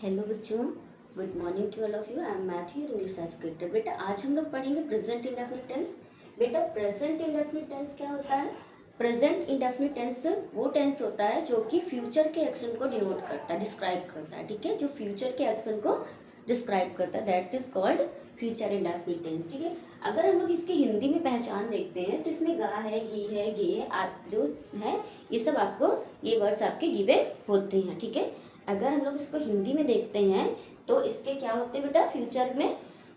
Hello बच्चों, good morning to all of you. I am Matthew, English educator. बेटा आज हम लोग पढ़ेंगे प्रेजेंट इंडेफिनिट टेंस। बेटा प्रेजेंट इंडेफिनिट टेंस क्या होता है? प्रेजेंट इंडेफिनिट टेंस वो टेंस होता है जो कि फ्यूचर के एक्शन को डिनोट करता है, डिस्क्राइब करता है। ठीक है, जो फ्यूचर के एक्शन को डिस्क्राइब करता है, that is called future indefinite tense. ठीक है, अगर हम लोग इसकी हिंदी में पहचान देखते हैं तो इसमें गा है, गी है, गे है, जो है ये सब आपको, ये वर्ड्स आपके गिवे होते हैं। ठीक है, अगर हम लोग इसको हिंदी में देखते हैं तो इसके क्या होते हैं बेटा? फ्यूचर में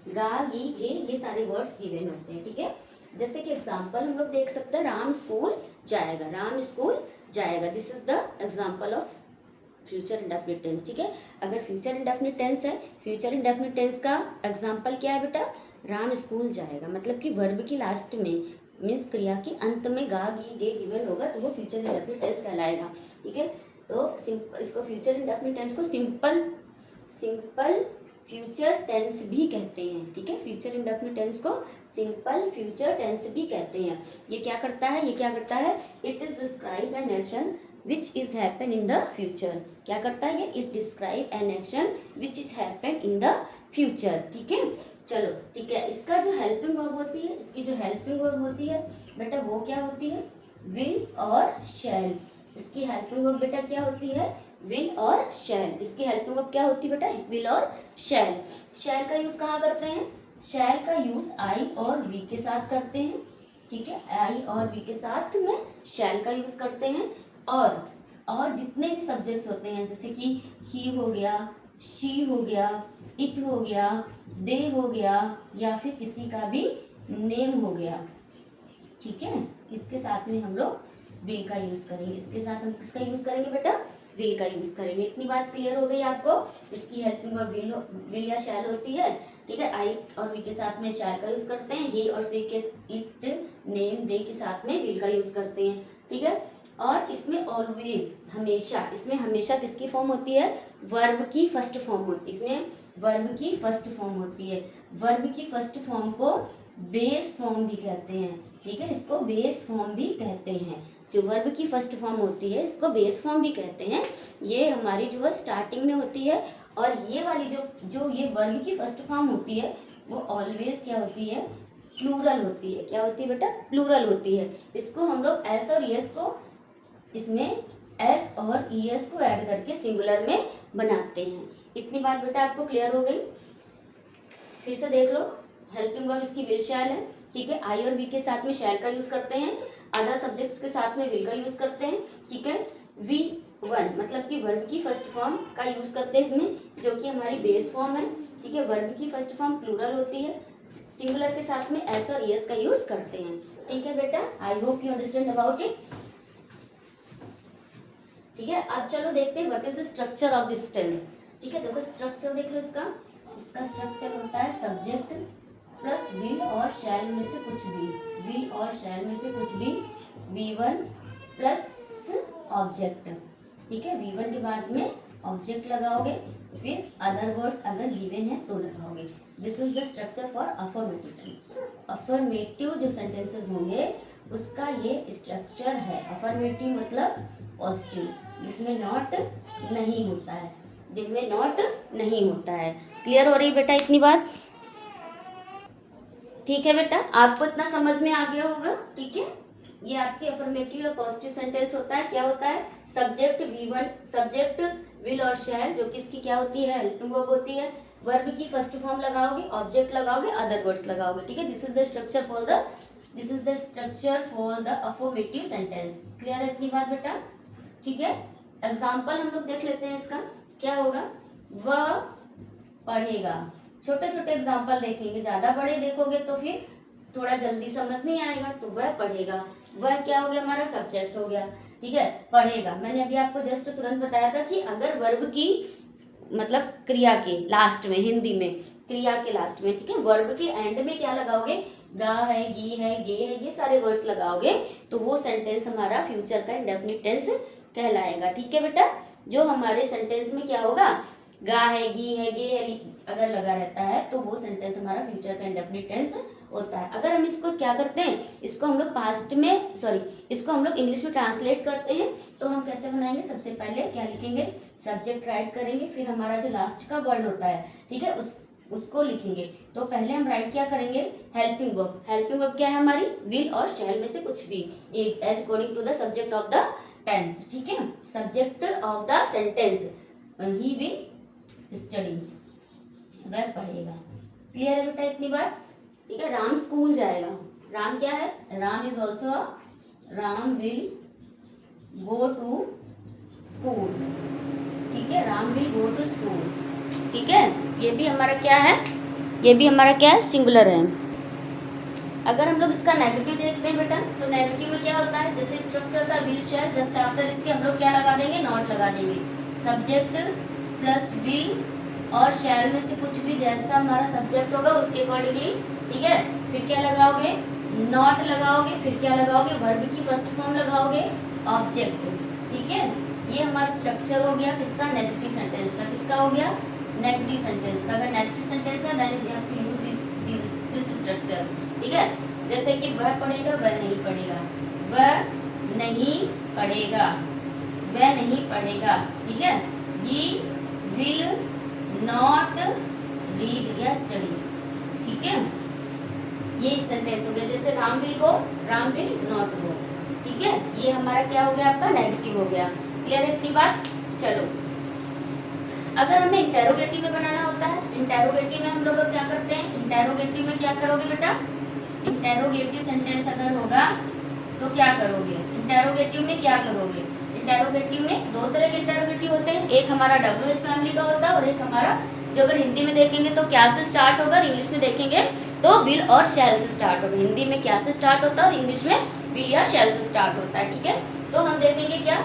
गा, गी, गे ये सारे वर्ड्स गिवन होते हैं। ठीक है, जैसे कि एग्जांपल हम लोग देख सकते हैं, राम स्कूल जाएगा, राम स्कूल जाएगा। This is the example of future indefinite tense. ठीक है, अगर फ्यूचर इंडेफिनिट टेंस है, फ्यूचर इंडेफिनिट टेंस का एग्जांपल क्या है बेटा? राम स्कूल जाएगा, मतलब कि वर्ब की लास्ट में मीन्स क्रिया के अंत में गा, गी, गे गिवन होगा तो वो फ्यूचर इंडेफिनिट टेंस कहलाएगा। ठीक है, तो इसको फ्यूचर इंडेफिनिट टेंस को सिंपल फ्यूचर टेंस भी कहते हैं। ठीक है, फ्यूचर इंडेफिनिट टेंस को सिंपल फ्यूचर टेंस भी कहते हैं। ये क्या करता है? It is describe an action which is happen in the future. क्या करता है ये? It describe an action which is happen in the future. ठीक है, चलो ठीक है, इसका जो हेल्पिंग वर्ब होती है, इसकी जो हेल्पिंग वर्ब होती है बेटा वो क्या होती है? विल और शैल। इसकी हेल्पिंग वर्ब बेटा क्या होती है? विल और शैल। इसकी हेल्पिंग वर्ब क्या होती है बेटा? विल और शैल। शैल का यूज कहाँ करते हैं? शैल का यूज आई और वी के साथ करते हैं। ठीक है, आई और वी के साथ में शैल का यूज करते हैं। और जितने भी सब्जेक्ट्स होते हैं, जैसे कि ही हो गया, शी हो गया, इट हो गया, दे हो गया, या फिर किसी का भी नेम हो गया। ठीक है, इसके साथ में हम लोग विल का यूज करेंगे। इसके साथ हम किसका यूज करेंगे बेटा? विल का यूज करेंगे। इतनी बात क्लियर हो गई आपको? इसकी हेल्पिंग वर्ब विल या शैल होती है। ठीक है, आई और वी के साथ में शैल का यूज करते हैं। ही और शी के, इट, नेम, दे के साथ में विल का यूज करते हैं। ठीक है, और इसमें ऑलवेज, हमेशा, इसमें हमेशा किसकी फॉर्म होती है? वर्ब की फर्स्ट फॉर्म होती है। इसमें वर्ब की फर्स्ट फॉर्म होती है। वर्ब की फर्स्ट फॉर्म को बेस फॉर्म भी कहते हैं। ठीक है, इसको बेस फॉर्म भी कहते हैं। जो वर्ब की फर्स्ट फॉर्म होती है इसको बेस फॉर्म भी कहते हैं। ये हमारी जो है स्टार्टिंग में होती है। और ये वाली जो ये वर्ब की फर्स्ट फॉर्म होती है वो ऑलवेज क्या होती है? प्लूरल होती है। क्या होती है बेटा? प्लूरल होती है। इसको हम लोग एस और ईएस को, इसमें एस और ईएस को ऐड करके सिंगुलर में बनाते हैं। इतनी बात बेटा आपको क्लियर हो गई? फिर से देख लो, हेल्पिंग वर्ब इसकी विल शैल है। ठीक है, आई और वी के साथ में शैल का यूज करते हैं, अदर सब्जेक्ट्स के साथ में विल का यूज करते हैं। ठीक है, वी वन मतलब कि वर्ब की फर्स्ट फॉर्म का यूज करते हैं इसमें, जो कि हमारी बेस फॉर्म है। ठीक है, वर्ब की फर्स्ट फॉर्म प्लूरल होती है। सिंगुलर के साथ में एस और एस का यूज करते हैं। ठीक है बेटा, I hope you understand about it. ठीक है, अब चलो देखते हैं what is the structure of this tense. ठीक है, देखो स्ट्रक्चर देख लो इसका। इसका स्ट्रक्चर होता है सब्जेक्ट प्लस विल और शैल में से कुछ भी, विल और शैल में से कुछ भी, V1 प्लस ऑब्जेक्ट। ठीक है, V1 के बाद में ऑब्जेक्ट लगाओगे, फिर अदर वर्ड्स अगर गिवन है तो लगाओगे। This is the structure for affirmative tense. Affirmative जो सेंटेंसेस होंगे उसका ये स्ट्रक्चर है। अफर्मेटिव मतलब पॉजिटिव, जिसमें नॉट नहीं होता है, जिनमें नॉट नहीं होता है। क्लियर हो रही बेटा इतनी बात? ठीक है बेटा, आपको इतना समझ में आ गया होगा। ठीक है, ये आपके अफर्मेटिव या पॉजिटिव सेंटेंस होता है। क्या होता है? सब्जेक्ट V1, सब्जेक्ट विल और शैल, जो कि इसकी क्या होती है? हेल्पिंग वर्ब होती है। वर्ब की फर्स्ट फॉर्म लगाओगे, ऑब्जेक्ट लगाओगे, अदर वर्ड्स लगाओगे। ठीक है, this is the structure for the affirmative sentence. Clear है इतनी बात बेटा? ठीक है, एग्जाम्पल हम लोग देख लेते हैं इसका। क्या होगा? वह पढ़ेगा। छोटे छोटे एग्जाम्पल देखेंगे, ज्यादा बड़े देखोगे तो फिर थोड़ा जल्दी समझ नहीं आएगा। तो वह पढ़ेगा, वह क्या हो गया? हमारा सब्जेक्ट हो गया। ठीक है, पढ़ेगा। मैंने अभी आपको जस्ट तुरंत बताया था कि अगर वर्ब की मतलब क्रिया के लास्ट में, हिंदी में क्रिया के लास्ट में, ठीक है, वर्ब के एंड में क्या लगाओगे? गा है, गी है, गे है, ये सारे वर्ड्स लगाओगे तो वो सेंटेंस हमारा फ्यूचर का इंडेफिनिट टेंस कहलाएगा। ठीक है बेटा, जो हमारे सेंटेंस में क्या होगा? गा है, गी है, गे है अगर लगा रहता है तो वो सेंटेंस हमारा फ्यूचर का इंडेफिनिट टेंस होता है। अगर हम इसको क्या करते हैं, इसको हम लोग पास्ट में इसको हम लोग इंग्लिश में ट्रांसलेट करते हैं तो हम कैसे बनाएंगे, सबसे पहले क्या लिखेंगे, सब्जेक्ट राइट करेंगे, फिर हमारा जो लास्ट का वर्ड होता है, ठीक है, उसको लिखेंगे। तो पहले हम राइट क्या करेंगे, हेल्पिंग वर्ब। हेल्पिंग वर्ब क्या है हमारी, विल और शैल में से कुछ भी, as according to the subject of the tense, ठीक है, subject of the sentence, he will study, वह पढ़ेगा। क्लियर है बेटा इतनी बात, ठीक है। राम स्कूल जाएगा, राम क्या है, Ram is also, Ram will go to school, ठीक है, Ram will go to school, ठीक है। ये भी हमारा क्या है, ये भी हमारा क्या है, सिंगुलर है। अगर हम लोग इसका नेगेटिव देखते हैं बेटा, तो नेगेटिव में क्या होता है, जैसे स्ट्रक्चर था विल शेयर, जस्ट आफ्टर इसके हम लोग क्या लगा देंगे, नॉट लगा देंगे, सब्जेक्ट प्लस विल और शैल में से कुछ भी जैसा हमारा सब्जेक्ट होगा उसके अकॉर्डिंगली, ठीक है, फिर क्या लगाओगे, नॉट लगाओगे, फिर क्या लगाओगे, वर्ब की फर्स्ट फॉर्म लगाओगे, ऑब्जेक्ट, ठीक है। ये हमारा स्ट्रक्चर हो गया किसका, नेगेटिव सेंटेंस का। किसका हो गया, नेगेटिव सेंटेंस का। अगर नेगेटिव सेंटेंस है then you have to use this structure, ठीक है। जैसे कि वह पढ़ेगा, वह नहीं पढ़ेगा, वह नहीं पढ़ेगा, वह नहीं पढ़ेगा, ठीक है। ही विल नॉट रीड या स्टडी, ठीक है, ये सेंटेंस हो गया। जैसे Ram will go, Ram will not go, ठीक है, ये हमारा क्या हो गया, आपका नेगेटिव हो गया। क्लियर है इतनी बात, चलो। अगर हमें इंटेरोगेटिव में बनाना होता है, इंटेरोगेटिव में हम लोग क्या करते हैं, इंटेरोगेटिव में क्या करोगे बेटा, इंटेरोगेटिव सेंटेंस अगर होगा तो क्या करोगे, इंटेरोगेटिव में क्या करोगे, इंटेरोगेटिव में दो तरह के इंटेरोगेटिव होते हैं, एक हमारा WH फैमिली का होता है और एक हमारा जो अगर हिंदी में देखेंगे तो क्या से स्टार्ट होगा और इंग्लिश में देखेंगे तो विल और शैल से स्टार्ट होगा। हिंदी में क्या से स्टार्ट होता है और इंग्लिश में विल या शैल से स्टार्ट होता है, ठीक है। तो हम देखेंगे क्या,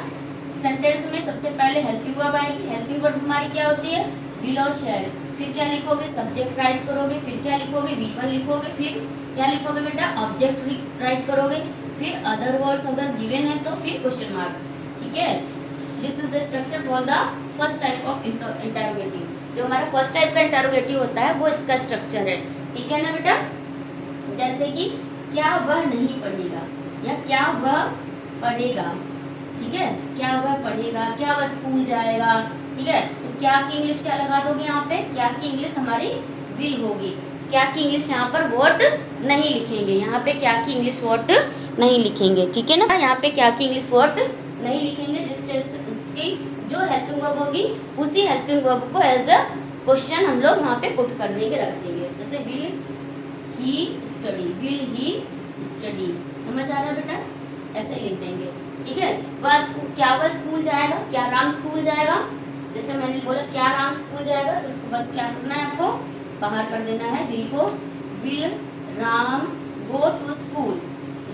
सेंटेंस में सबसे पहले हेल्पिंग वर्ब आएगी। हेल्पिंग वर्ब हमारी क्या होती है, विल और शैल। फिर क्या लिखोगे, सब्जेक्ट राइट करोगे, फिर क्या लिखोगे, V1 लिखोगे, फिर क्या लिखोगे बेटा, ऑब्जेक्ट राइट करोगे, फिर अदर वर्ड्स अगर गिवन है तो फिर क्वेश्चन मार्क, ठीक है। This is the structure for the first type of interrogative. जो हमारा फर्स्ट टाइप का इंटेरोगेटिव होता है वो इसका स्ट्रक्चर है, ठीक है ना बेटा। जैसे कि क्या वह नहीं पढ़ेगा या क्या वह पढ़ेगा, ठीक है, क्या वह पढ़ेगा, क्या वह स्कूल जाएगा, ठीक है। तो क्या की इंग्लिश क्या लगा दोगे यहाँ पे, क्या की इंग्लिश हमारी विल होगी। क्या की इंग्लिश यहाँ पर वर्ड नहीं लिखेंगे, यहाँ पे क्या की इंग्लिश वर्ड नहीं लिखेंगे, ठीक है ना। यहाँ पे क्या की इंग्लिश वर्ड नहीं लिखेंगे, जिस टेंस की जो हेल्पिंग वर्ब होगी उसी हेल्पिंग वर्ब को एज अ क्वेश्चन हम लोग वहाँ पे पुट करने के रख देंगे। जैसे will he study, will he study, समझ आ रहा है बेटा, ऐसे लिख देंगे, ठीक है। क्या वह स्कूल जाएगा, क्या राम स्कूल जाएगा, जैसे मैंने बोला क्या राम स्कूल जाएगा तो उसको बस क्या करना है, आपको बाहर कर देना है विल को, will Ram go to school,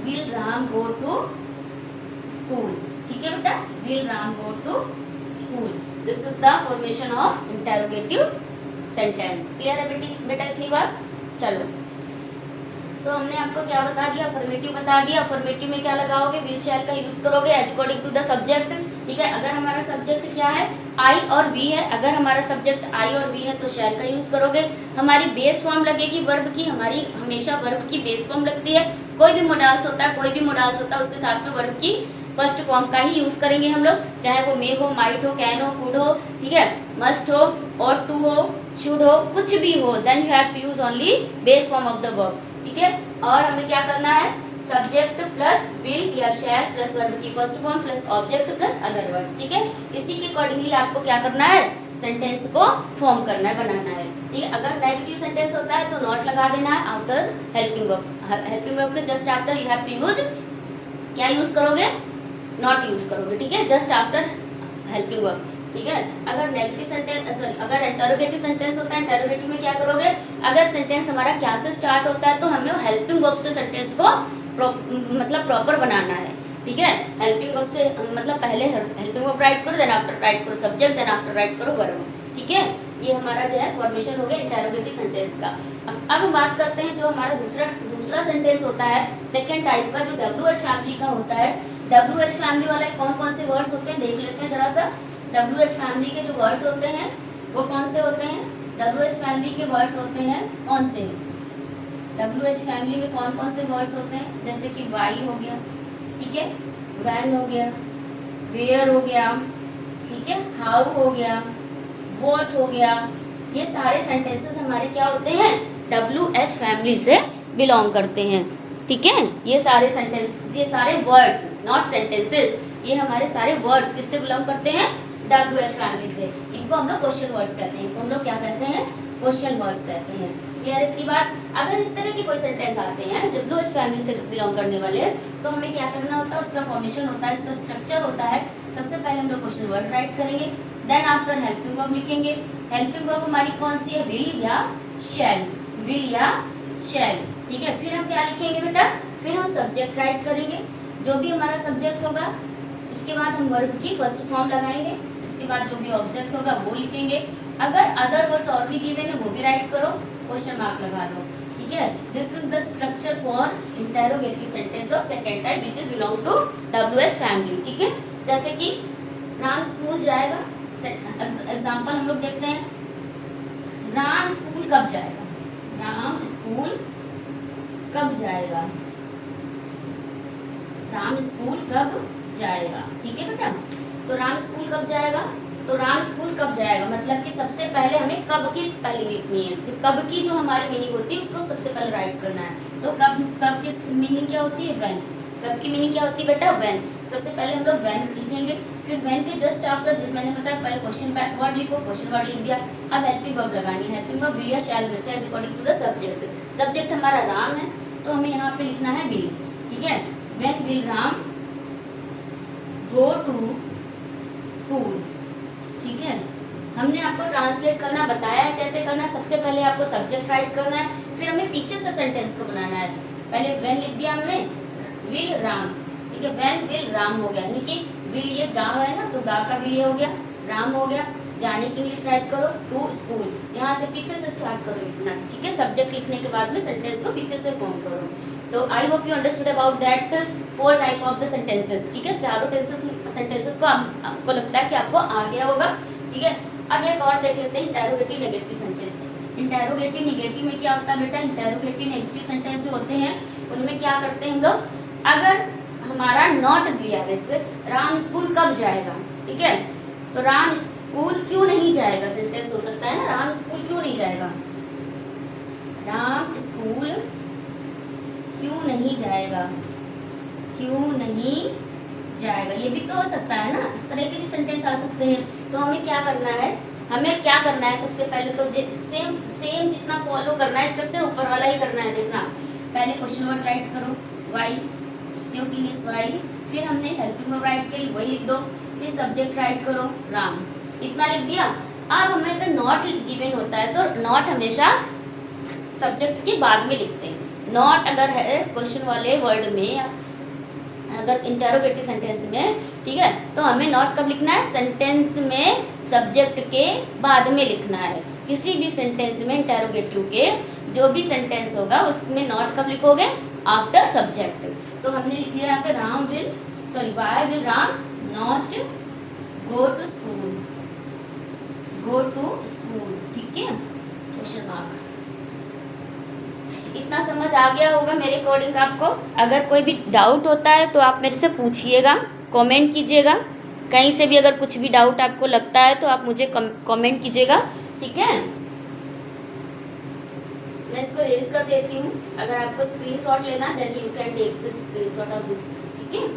will Ram go to school, ठीक है बेटा, will Ram go to school. This is the formation of interrogative sentence. Clear है बेटा इतनी बात, चलो। तो हमने आपको क्या बता दिया, अफर्मेटिव बता दिया। अफर्मेटिव में क्या लगाओगे, विल शैल का यूज करोगे as according to the subject, ठीक है। अगर हमारा सब्जेक्ट क्या है, आई और वी है, अगर हमारा सब्जेक्ट आई और वी है तो शैल का यूज करोगे। हमारी बेस फॉर्म लगेगी वर्ब की, हमारी हमेशा वर्ब की बेस फॉर्म लगती है। कोई भी मोडाल्स होता है, कोई भी मोडाल्स होता है उसके साथ में वर्ब की फर्स्ट फॉर्म का ही यूज करेंगे हम लोग, चाहे वो मे हो, माइट हो, कैन हो, कुड हो, ठीक है, मस्ट हो, ऑट टू हो, शुड हो, कुछ भी हो, then you have to use only base form of the verb, ठीक है। और हमें क्या करना है, सब्जेक्ट प्लस विल या शैल प्लस वर्ब की first form plus object plus other words, ठीक है। इसी के अकॉर्डिंगली आपको क्या करना है, सेंटेंस को फॉर्म करना है, बनाना है, ठीक है। अगर नेगेटिव सेंटेंस होता है तो नॉट लगा देना है after helping verb. Helping verb के just after you have to use, क्या यूज करोगे, नॉट यूज करोगे, ठीक है, जस्ट आफ्टर हेल्पिंग वर्ब, ठीक है। अगर नेगेटिव सेंटेंस अगर इंटरोगेटिव सेंटेंस होता है, इंटरोगेटिव में क्या करोगे, अगर सेंटेंस हमारा क्या से स्टार्ट होता है तो हमें हेल्पिंग वर्ब से सेंटेंस को मतलब प्रॉपर बनाना है, ठीक है। हेल्पिंग वर्ब से मतलब पहले हेल्पिंग वर्ब राइट करो, देन आफ्टर राइट करो सब्जेक्ट, देन आफ्टर राइट करो वर्ब, ठीक है। ये हमारा जो है फॉर्मेशन हो गया इंटरोगेटिव सेंटेंस का। अब हम बात करते हैं जो हमारा दूसरा सेंटेंस होता है सेकेंड टाइप का, जो WH फैमिली का होता है। WH फैमिली वाले कौन कौन से वर्ड्स होते हैं देख लेते हैं जरा सा। WH फैमिली के जो वर्ड्स होते हैं वो कौन से होते हैं? WH फैमिली के वर्ड्स होते हैं कौन से? WH फैमिली में कौन कौन से वर्ड्स होते हैं? जैसे कि why हो गया, ठीक है, when हो गया, where हो गया, ठीक है, how हो गया, what हो गया। ये सारे सेंटेंसेस हमारे क्या होते हैं? WH फैमिली से बिलोंग करते हैं, ठीक है। ये सारे सेंटेंस, ये सारे वर्ड्स, नॉट सेंटेंसेस, ये हमारे सारे वर्ड्स किससे बिलोंग करते हैं? WH फैमिली से। इनको हम लोग क्वेश्चन वर्ड्स कहते हैं, इनको हम लोग क्या कहते हैं? क्वेश्चन वर्ड्स कहते हैं। क्लियर है इतनी बात? अगर इस तरह के कोई सेंटेंस आते हैं WH फैमिली से बिलोंग करने वाले, तो हमें क्या करना होता है? उसका फॉर्मेशन होता है, इसका स्ट्रक्चर होता है। सबसे पहले हम लोग क्वेश्चन वर्ड राइट करेंगे, देन आफ्टर हेल्पिंग वर्ब लिखेंगे। हेल्पिंग वर्ब हमारी कौन सी है? विल या शैल, विल या शैल, ठीक है। फिर हम क्या लिखेंगे बेटा? फिर हम सब्जेक्ट राइट करेंगे, जो भी हमारा सब्जेक्ट होगा। इसके बाद हम वर्ब की फर्स्ट फॉर्म लगाएंगे, इसके बाद जो भी ऑब्जेक्ट होगा वो लिखेंगे। अगर अदर वर्ड्स और भी गिवन है वो भी राइट करो, क्वेश्चन मार्क लगा लो, ठीक है। This is the structure for interrogative sentence of second type which is belong to WH family, ठीक है। जैसे कि राम स्कूल जाएगा, एग्जांपल हम लोग देखते हैं। राम स्कूल कब जाएगा? राम स्कूल कब जाएगा? राम स्कूल कब जाएगा, ठीक है बेटा। तो राम स्कूल कब जाएगा? तो राम स्कूल कब जाएगा मतलब कि सबसे पहले हमें कब की स्पेलिंग लिखनी है। तो कब की जो हमारी मीनिंग होती है उसको सबसे पहले राइट करना है। तो कब की मीनिंग क्या होती है? व्हेन। कब की मीनिंग क्या होती है बेटा? व्हेन। सबसे पहले हम लोग व्हेन लिखेंगे, फिर व्हेन के जस्ट आफ्टर दिस मैंने बताया पहले क्वेश्चन वर्ड लिखो, क्वेश्चन वर्ड लिख दिया। अब हेल्पिंग वर्ब लगानी है, हेल्पिंग वर्ब विल या शैल में से as according to the subject. Subject हमारा राम है तो हमें यहाँ पे लिखना है विल, ठीक है। When will Ram go to school, ठीक है। हमने आपको ट्रांसलेट करना बताया है कैसे करना है। सबसे पहले आपको सब्जेक्ट राइट करना है, फिर हमें पीछे से सेंटेंस को बनाना है। पहले व्हेन लिख दिया हमने, विल राम, ठीक है। व्हेन विल राम हो गया, यानी कि विल ये गाँव है ना, तो गाँव का विल ये हो गया, राम हो गया। जाने की इंग्लिश राइट करो टू स्कूल, यहाँ से पीछे से स्टार्ट करो लिखना, ठीक है। सब्जेक्ट लिखने के बाद में सेंटेंस को पीछे से फॉर्म करो। तो आई hope you understood about that 4 type of the sentences, ठीक है। चारों सेंटेंसेस को आपको लगता है कि आपको आ गया होगा, ठीक है। अब एक और देख लेते हैं, interrogative negative sentence. Interrogative negative में क्या होता है बेटा? इंटेरोगेटिव नेगेटिव सेंटेंस जो होते हैं उनमें क्या करते हैं हम लोग? अगर हमारा नॉट दिया है, जैसे राम स्कूल कब जाएगा, ठीक है, तो राम स्कूल क्यों नहीं जाएगा सेंटेंस हो सकता है ना, राम स्कूल क्यों नहीं जाएगा, राम स्कूल क्यों नहीं जाएगा, क्यों नहीं जाएगा, ये भी तो हो सकता है ना। इस तरह के भी सेंटेंस आ सकते हैं। तो हमें क्या करना है? हमें क्या करना है? सबसे पहले तो सेम जितना फॉलो करना है स्ट्रक्चर ऊपर वाला ही करना है। देखना, पहले क्वेश्चन वर्ड राइट करो, व्हाई, क्योंकि दिस व्हाई। फिर हमने हेल्पिंग वर्ब राइट करी, वही लिख दो। फिर सब्जेक्ट राइट करो, राम, इतना लिख दिया। अब हमें अगर नॉट गिवन होता है तो नॉट हमेशा सब्जेक्ट के बाद में लिखते हैं। नॉट अगर है क्वेश्चन वाले वर्ड में, अगर इंटेरोगेटिव सेंटेंस में, ठीक है, तो हमें नॉट कब लिखना है? सेंटेंस में सब्जेक्ट के बाद में लिखना है। किसी भी सेंटेंस में इंटेरोगेटिव के जो भी सेंटेंस होगा उसमें नॉट कब लिखोगे? After subject. तो हमने लिख लिया यहाँ पे Ram will, sorry why will Ram not go to school, go to school, ठीक है, क्वेश्चन मार्क। इतना समझ आ गया होगा मेरे अकॉर्डिंग आपको। अगर कोई भी डाउट होता है तो आप मेरे से पूछिएगा, कमेंट कीजिएगा। कहीं से भी अगर कुछ भी डाउट आपको लगता है तो आप मुझे कमेंट कीजिएगा, ठीक है। मैं इसको रेज कर देती हूँ। अगर आपको स्क्रीनशॉट लेना then you can take the screenshot of this, ठीक है।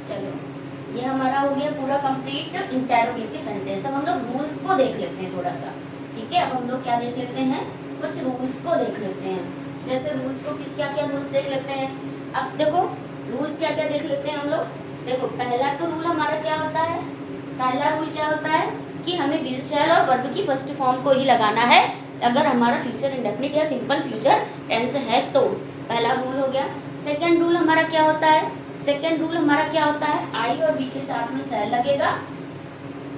चलो, ये हमारा हो गया पूरा कंप्लीट इंटेरोगेटिव सेंटेंस। अब हम लोग रूल्स को देख लेते हैं थोड़ा सा, ठीक है। अब हम लोग क्या देख लेते हैं? कुछ रूल्स को देख लेते हैं। जैसे रूल्स को क्या क्या रूल्स देख लेते हैं। अब देखो रूल्स क्या क्या देख लेते हैं हम लोग। देखो, पहला तो रूल हमारा क्या होता है? पहला रूल क्या होता है कि हमें विल शैल और वर्ब की फर्स्ट फॉर्म को ही लगाना है अगर हमारा फ्यूचर इंडेफिनिट या सिंपल फ्यूचर टेंस है तो। पहला रूल हो गया। सेकंड रूल हमारा क्या होता है? सेकंड रूल हमारा क्या होता है? आई और वी के साथ में शैल लगेगा,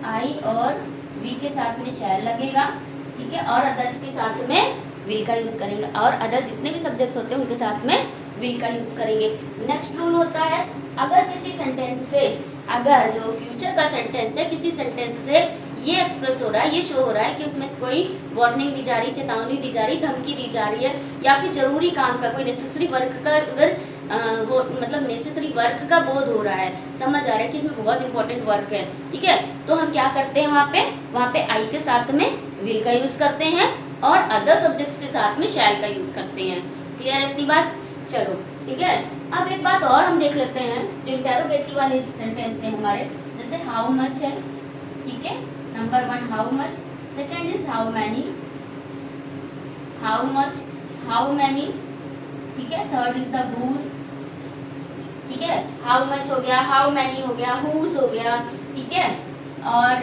आई और वी के साथ में शैल लगेगा, ठीक है, और अदर्स के साथ में विल का यूज करेंगे, और अदर जितने भी सब्जेक्ट्स होते हैं उनके साथ में विल का यूज करेंगे। नेक्स्ट रूल होता है, अगर किसी सेंटेंस से, अगर जो फ्यूचर का सेंटेंस है किसी सेंटेंस से ये एक्सप्रेशन वर्ड्स हो रहा है, ये शो हो रहा है कि उसमें कोई वार्निंग दी जा रही, चेतावनी दी जा रही, धमकी दी जा रही है, या फिर जरूरी काम का कोई नेसेसरी वर्क का अगर मतलब नेसेसरी वर्क का बोध हो रहा है, समझ आ रहा है कि इसमें बहुत इंपॉर्टेंट वर्क है, ठीक है, तो हम क्या करते हैं वहाँ पे आई के साथ में विल का यूज करते हैं और अदर सब्जेक्ट्स के साथ में शैल का यूज करते हैं। क्लियर है इतनी बात? चलो ठीक है। अब एक बात और हम देख लेते हैं, जो इंटेरोगेटिव वाले सेंटेंस थे हमारे, जैसे हाउ मच है, ठीक है, number 1 how much, second is how many, how much, how many, ठीक है, थर्ड इज द हुज, ठीक है, हाउ मच हो गया, हाउ मैनी हो गया, हुज हो गया, ठीक है, और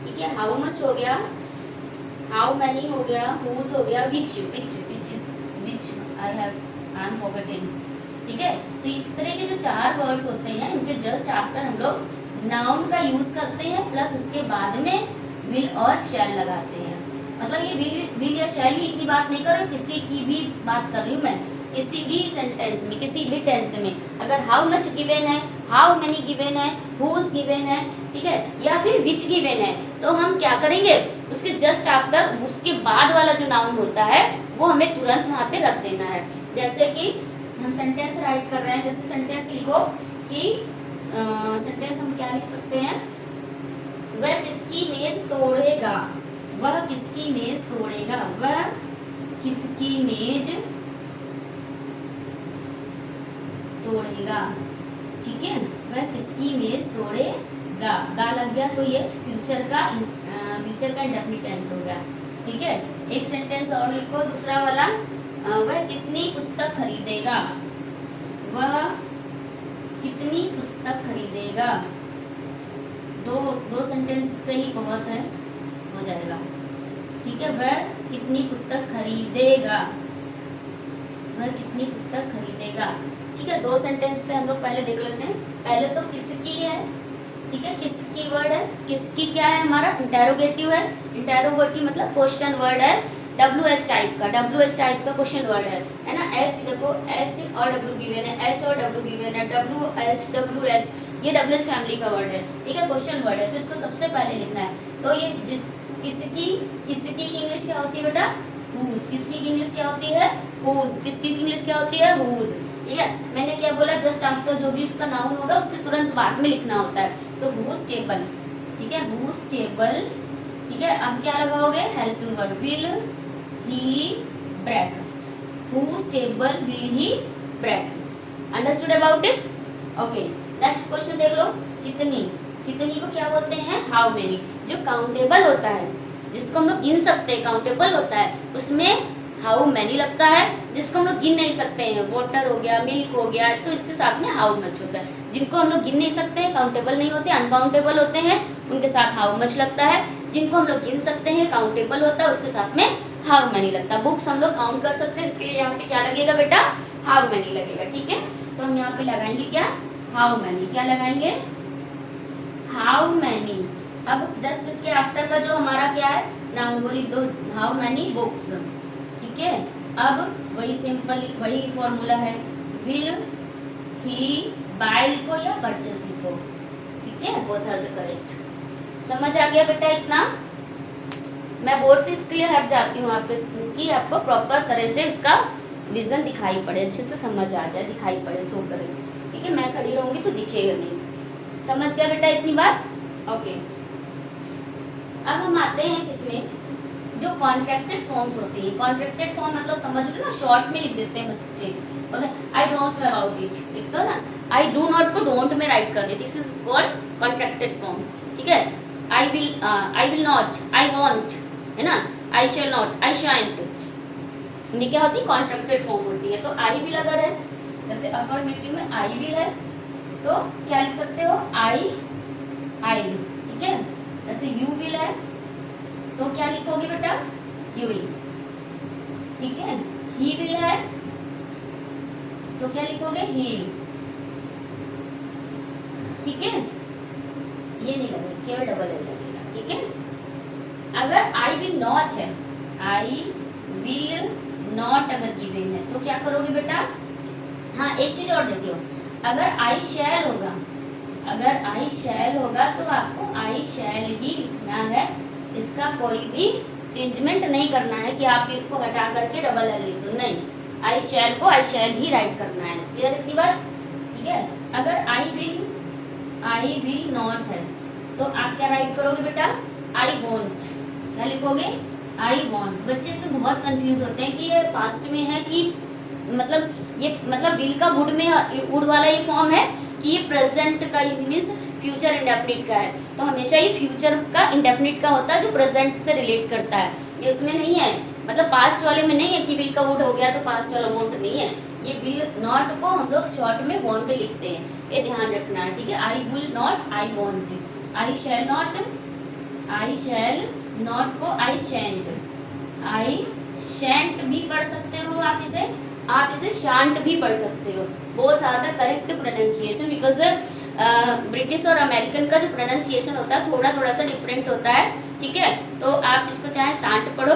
ठीक है, हाउ मच हो गया, हाउ मैनी हो गया, हुज हो गया, विच आई एम फॉरगेटिंग, ठीक है। तो इस तरह के जो 4 वर्ड्स होते हैं, इनके जस्ट आफ्टर हम लोग नाउन का यूज करते हैं, प्लस उसके बाद में विल और शैल लगाते हैं। मतलब ये विल या शैल ही की बात नहीं कर रही, किसी की भी बात कर रही हूँ मैं, किसी भी सेंटेंस में, किसी भी टेंस में, अगर हाउ मच गिवन है, हाउ मेनी गिवन है, हुज गिवन है, ठीक है, या फिर विच गिवन है, तो हम क्या करेंगे, उसके जस्ट आफ्टर उसके बाद वाला जो नाउन होता है वो हमें तुरंत वहाँ पे रख देना है। जैसे कि हम सेंटेंस राइट कर रहे हैं, जैसे सेंटेंस लिखो कि सेंटेंस हम क्या लिख सकते हैं, वह किसकी मेज तोड़ेगा, वह किसकी मेज तोड़ेगा, वह किसकी मेज तोड़ेगा, ठीक है, वह किसकी मेज तोड़ेगा, गा लग गया तो ये फ्यूचर का इंडेफिनिट टेंस हो गया, ठीक है। एक सेंटेंस और लिखो, दूसरा वाला, वह कितनी पुस्तक खरीदेगा, वह कितनी पुस्तक खरीदेगा, दो सेंटेंस से ही बहुत है, हो जाएगा, ठीक है, वह कितनी पुस्तक खरीदेगा, वह कितनी पुस्तक खरीदेगा, ठीक है। 2 सेंटेंस से हम लोग पहले देख लेते हैं। पहले तो किसकी है, ठीक है, किसकी वर्ड है, किसकी क्या है हमारा इंटेरोगेटिव है, इंटेरोगेटिव मतलब क्वेश्चन वर्ड है, WH टाइप का क्वेश्चन वर्ड है ना। H देखो, H और W गिवन है, H और W गिवन है, WH ये WH फैमिली का वर्ड है, ठीक है, क्वेश्चन वर्ड है, तो इसको सबसे पहले लिखना है। तो ये किसकी की इंग्लिश क्या होती है बेटा, हुज, किसकी की इंग्लिश क्या होती है, हुज, किसकी की इंग्लिश क्या होती है, हुज, ठीक है। मैंने क्या बोला, जस्ट आफ्टर जो भी उसका नाउन होगा उसके तुरंत बाद में लिखना होता है, तो हुज टेबल, ठीक है, हुज टेबल, ठीक है। अब क्या लगाओगे, helping word, will he break, whose table will he break, understood about it, okay। Next question देख लो, कितनी को क्या बोलते हैं, हाउ मेनी। जो काउंटेबल होता है, जिसको हम लोग गिन सकते हैं, काउंटेबल होता है, उसमें हाउ मेनी लगता है। जिसको हम लोग गिन नहीं सकते हैं, वाटर हो गया, मिल्क हो गया, तो इसके साथ में हाउ मच होता है। जिनको हम लोग गिन नहीं सकते हैं, काउंटेबल नहीं होते, अनकाउंटेबल होते हैं, उनके साथ हाउ मच लगता है। जिनको हम लोग गिन सकते हैं, काउंटेबल होता है, उसके साथ में हाउ मैनी लगता है। बुक्स हम लोग काउंट कर सकते हैं, इसके लिए यहाँ पे क्या लगेगा बेटा, हाउ मैनी लगेगा, ठीक है। तो हम यहाँ पे लगाएंगे क्या, हाउ मैनी, क्या लगाएंगे, हाउ मैनी। अब जस्ट इसके आफ्टर का जो हमारा क्या है, नाउन बोली दो, हाउ मैनी बुक्स, ठीक है। अब वही सिंपल वही फॉर्मूला है, विल ही बाय लिखो या परचेस लिखो, ठीक है, बोथ आर द करेक्ट। समझ आ गया बेटा इतना। मैं बोर्ड से इसके लिए हट जाती हूँ आपके, कि आपको प्रॉपर तरह से इसका विजन दिखाई पड़े, अच्छे से समझ आ जाए, दिखाई पड़े, शो करे, ठीक है। मैं खड़ी रहूंगी तो दिखेगा नहीं। समझ गया बेटा इतनी बात, ओके। अब हम आते हैं इसमें जो कॉन्ट्रैक्टेड फॉर्म्स होती है। कॉन्ट्रैक्टेड फॉर्म मतलब समझ लो ना, शॉर्ट में लिख देते हैं बच्चे, मतलब I don't know about it, लिख दो ना, आई डू नॉट को डोंट में राइट कर दे, this is called contracted form, ठीक है। I will not, I won't, है ना, आई शैल नॉट, आई शांट, ये क्या होती है, कॉन्ट्रैक्टेड फॉर्म होती है। तो आई विल अगर है, जैसे अफर्मेटिव में आई विल है, तो क्या लिख सकते हो, आई विल, ठीक है। जैसे यू विल है, तो क्या लिखोगे बेटा, यू विल, ठीक है। ही विल है, तो क्या लिखोगे, ही, ठीक है। ये नहीं लगेगा, केवल डबल एल लगेगा, ठीक है। अगर आई विल नॉट है, आई विल नॉट अगर गिवन है, तो क्या करोगे बेटा, हाँ एक चीज और देख लो, अगर आई शैल होगा, अगर आई शैल होगा तो आपको आई शैल ही लिखना है, इसका कोई भी चेंजमेंट नहीं करना है कि आप इसको हटा करके डबल एल लिख दो, नहीं, आई शैल को आई शैल ही राइट करना है। क्लियर इतनी बात? ठीक है। अगर आई विल नॉट है तो आप क्या राइट करोगे बेटा? I want. क्या लिखोगे? I want. बच्चे इसमें बहुत कंफ्यूज होते हैं कि ये पास्ट में है कि मतलब विल का वुड में वुड वाला ये फॉर्म है कि ये प्रेजेंट का मीन्स फ्यूचर इंडेफिनिट का है। तो हमेशा ये फ्यूचर का इंडेफिनिट का होता है जो प्रेजेंट से रिलेट करता है, ये उसमें नहीं है, मतलब पास्ट वाले में नहीं है कि विल का वुड हो गया तो पास्ट वाला वॉन्ट नहीं है। ये विल नॉट को हम लोग शॉर्ट में वॉन्ट लिखते हैं, ये ध्यान रखना है। ठीक है, I will not, I want. I shall not को आई शैंट भी पढ़ सकते हो आप इसे शांट भी पढ़ सकते हो। Both are the correct pronunciation, because British और अमेरिकन का जो प्रोनाउंसिएशन होता है थोड़ा थोड़ा सा डिफरेंट होता है। ठीक है, तो आप इसको चाहे शांट पढ़ो,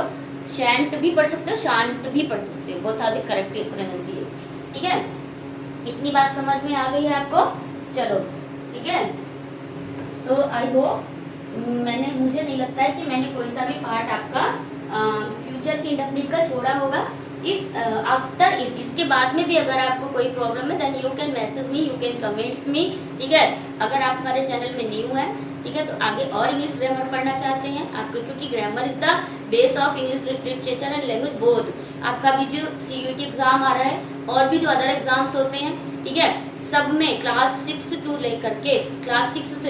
शैंट भी पढ़ सकते हो, शांट भी पढ़ सकते हो, both are the correct pronunciation. ठीक है, इतनी बात समझ में आ गई है आपको? चलो ठीक है, तो आई होप मुझे नहीं लगता है कि मैंने कोई सा भी पार्ट आपका फ्यूचर के इंडेफिनिट का छोड़ा होगा। इफ आफ्टर इट, इसके बाद में भी अगर आपको कोई प्रॉब्लम है then you can message me, you can comment me. ठीक है, अगर आप हमारे चैनल में न्यू है, ठीक है, तो आगे और इंग्लिश ग्रामर पढ़ना चाहते हैं आपको, क्योंकि grammar is the base of English literature and language both. आपका भी जो CUET एग्जाम आ रहा है और भी जो अदर एग्जाम्स होते हैं, ठीक है, सब में क्लास 6 से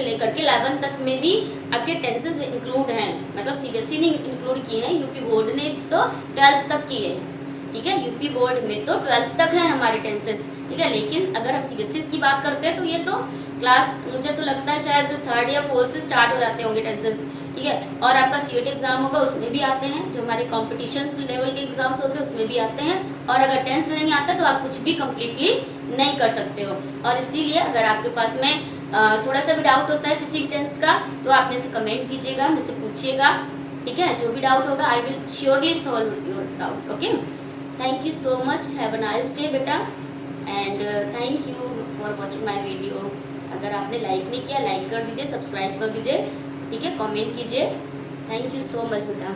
लेकर के 11 तक में भी आपके टेंसेस इंक्लूड हैं। मतलब CBSE ने इंक्लूड किए हैं, यूपी बोर्ड ने तो 12th तक किए हैं। ठीक है, यूपी बोर्ड में तो 12th तक है हमारे टेंसेस। ठीक है, लेकिन अगर हम CBSE की बात करते हैं तो ये तो क्लास, मुझे तो लगता है शायद 3rd या 4th से स्टार्ट हो जाते होंगे टेंसेस। ठीक है, और आपका CUET एग्जाम होगा उसमें भी आते हैं, जो हमारे कॉम्पिटिशन लेवल के एग्जाम्स होते हैं उसमें भी आते हैं। और अगर टेंस नहीं आता तो आप कुछ भी कम्प्लीटली नहीं कर सकते हो। और इसीलिए अगर आपके पास में थोड़ा सा भी डाउट होता है किसी भी टेंस का तो आप मेरे से कमेंट कीजिएगा, मेरे से पूछिएगा। ठीक है, जो भी डाउट होगा I will surely solve your doubt. Okay, thank you so much, have a nice day बेटा, and thank you for watching my video. अगर आपने लाइक नहीं किया, लाइक कर दीजिए, सब्सक्राइब कर दीजिए, ठीक है, कमेंट कीजिए। थैंक यू सो मच बेटा।